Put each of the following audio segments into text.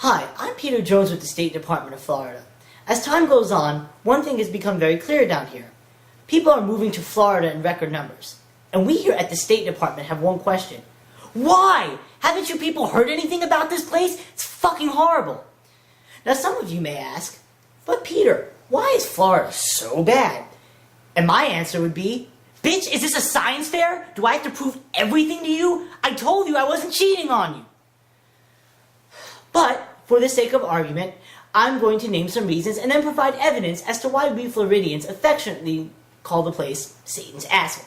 Hi, I'm Peter Jones with the State Department of Florida. As time goes on, one thing has become very clear down here. People are moving to Florida in record numbers. And we here at the State Department have one question. Why? Haven't you people heard anything about this place? It's fucking horrible. Now some of you may ask, but Peter, why is Florida so bad? And my answer would be, bitch, is this a science fair? Do I have to prove everything to you? I told you I wasn't cheating on you. But, for the sake of argument, I'm going to name some reasons and then provide evidence as to why we Floridians affectionately call the place Satan's asshole.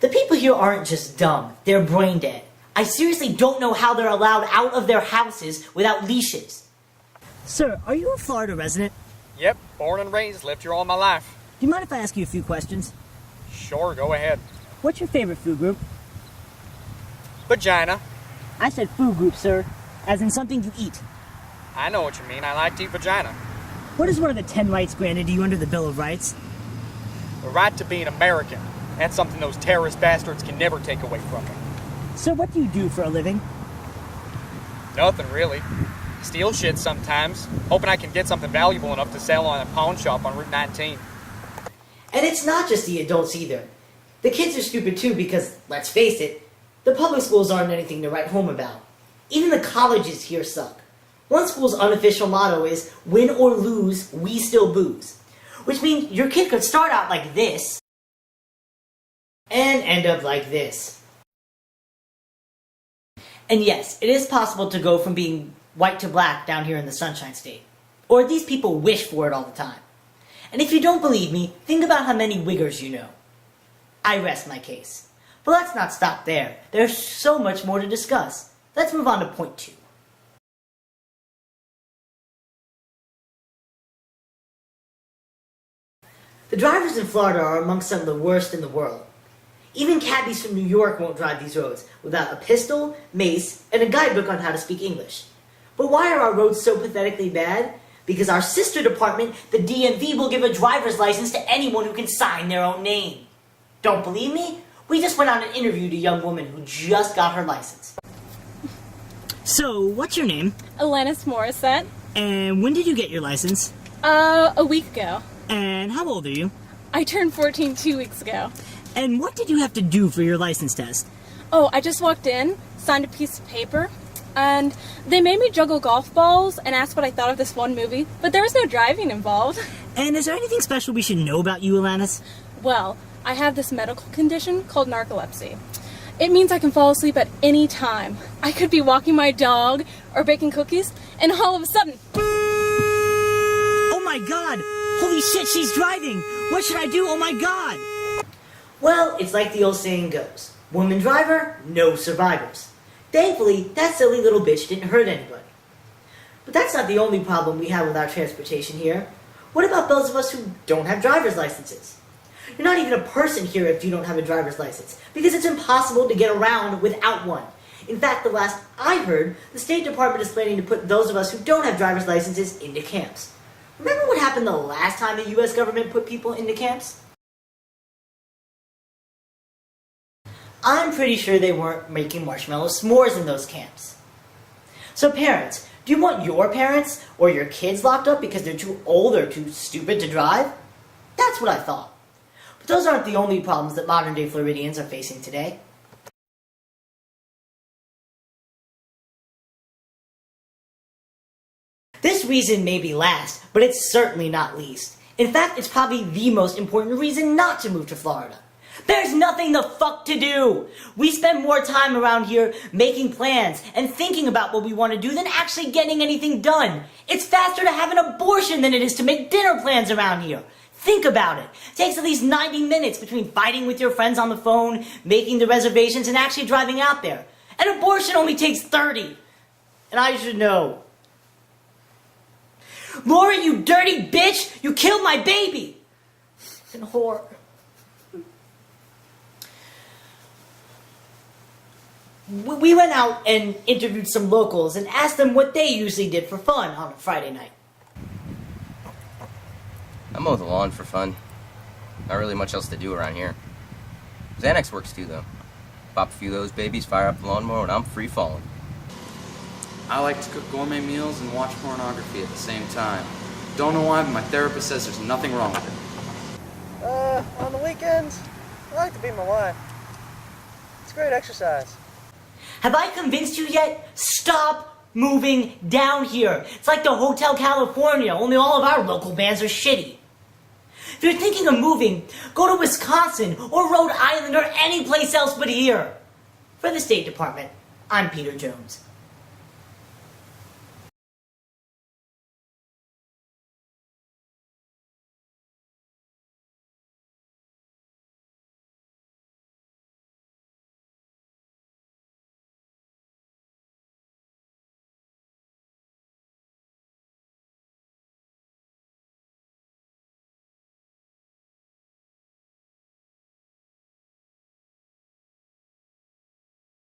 The people here aren't just dumb, they're brain dead. I seriously don't know how they're allowed out of their houses without leashes. Sir, are you a Florida resident? Yep, born and raised, lived here all my life. Do you mind if I ask you a few questions? Sure, go ahead. What's your favorite food group? Vagina. I said food group, sir, as in something you eat. I know what you mean, I like to eat vagina. What is one of the 10 rights granted to you under the Bill of Rights? The right to be an American. That's something those terrorist bastards can never take away from me. So what do you do for a living? Nothing, really. Steal shit sometimes, hoping I can get something valuable enough to sell on a pawn shop on Route 19. And it's not just the adults either. The kids are stupid too because, let's face it, the public schools aren't anything to write home about. Even the colleges here suck. One school's unofficial motto is, win or lose, we still booze. Which means your kid could start out like this, and end up like this. And yes, it is possible to go from being white to black down here in the Sunshine State. Or these people wish for it all the time. And if you don't believe me, think about how many Wiggers you know. I rest my case. But let's not stop there. There's so much more to discuss. Let's move on to point 2. The drivers in Florida are among some of the worst in the world. Even cabbies from New York won't drive these roads without a pistol, mace, and a guidebook on how to speak English. But why are our roads so pathetically bad? Because our sister department, the DMV, will give a driver's license to anyone who can sign their own name. Don't believe me? We just went on an interview to a young woman who just got her license. So, what's your name? Alanis Morissette. And when did you get your license? A week ago. And how old are you? I turned 14 2 weeks ago. And what did you have to do for your license test? Oh, I just walked in, signed a piece of paper, and they made me juggle golf balls and ask what I thought of this one movie, but there was no driving involved. And is there anything special we should know about you, Alanis? Well, I have this medical condition called narcolepsy. It means I can fall asleep at any time. I could be walking my dog or baking cookies, and all of a sudden... Oh my god! Holy shit, she's driving! What should I do? Oh my god! Well, it's like the old saying goes. Woman driver, no survivors. Thankfully, that silly little bitch didn't hurt anybody. But that's not the only problem we have with our transportation here. What about those of us who don't have driver's licenses? You're not even a person here if you don't have a driver's license, because it's impossible to get around without one. In fact, the last I heard, the State Department is planning to put those of us who don't have driver's licenses into camps. Remember what happened the last time the US government put people into camps? I'm pretty sure they weren't making marshmallow s'mores in those camps. So parents, do you want your parents or your kids locked up because they're too old or too stupid to drive? That's what I thought. But those aren't the only problems that modern day Floridians are facing today. This reason may be last, but it's certainly not least. In fact, it's probably the most important reason not to move to Florida. There's nothing the fuck to do! We spend more time around here making plans and thinking about what we want to do than actually getting anything done. It's faster to have an abortion than it is to make dinner plans around here. Think about it. It takes at least 90 minutes between fighting with your friends on the phone, making the reservations, and actually driving out there. An abortion only takes 30. And I should know. Laura, you dirty bitch! You killed my baby! And whore. We went out and interviewed some locals and asked them what they usually did for fun on a Friday night. I mow the lawn for fun. Not really much else to do around here. Xanax works too, though. Pop a few of those babies, fire up the lawnmower, and I'm free falling. I like to cook gourmet meals and watch pornography at the same time. Don't know why, but my therapist says there's nothing wrong with it. On the weekends, I like to beat my wife. It's great exercise. Have I convinced you yet? Stop moving down here. It's like the Hotel California, only all of our local bands are shitty. If you're thinking of moving, go to Wisconsin or Rhode Island or any place else but here. For the State Department, I'm Peter Jones.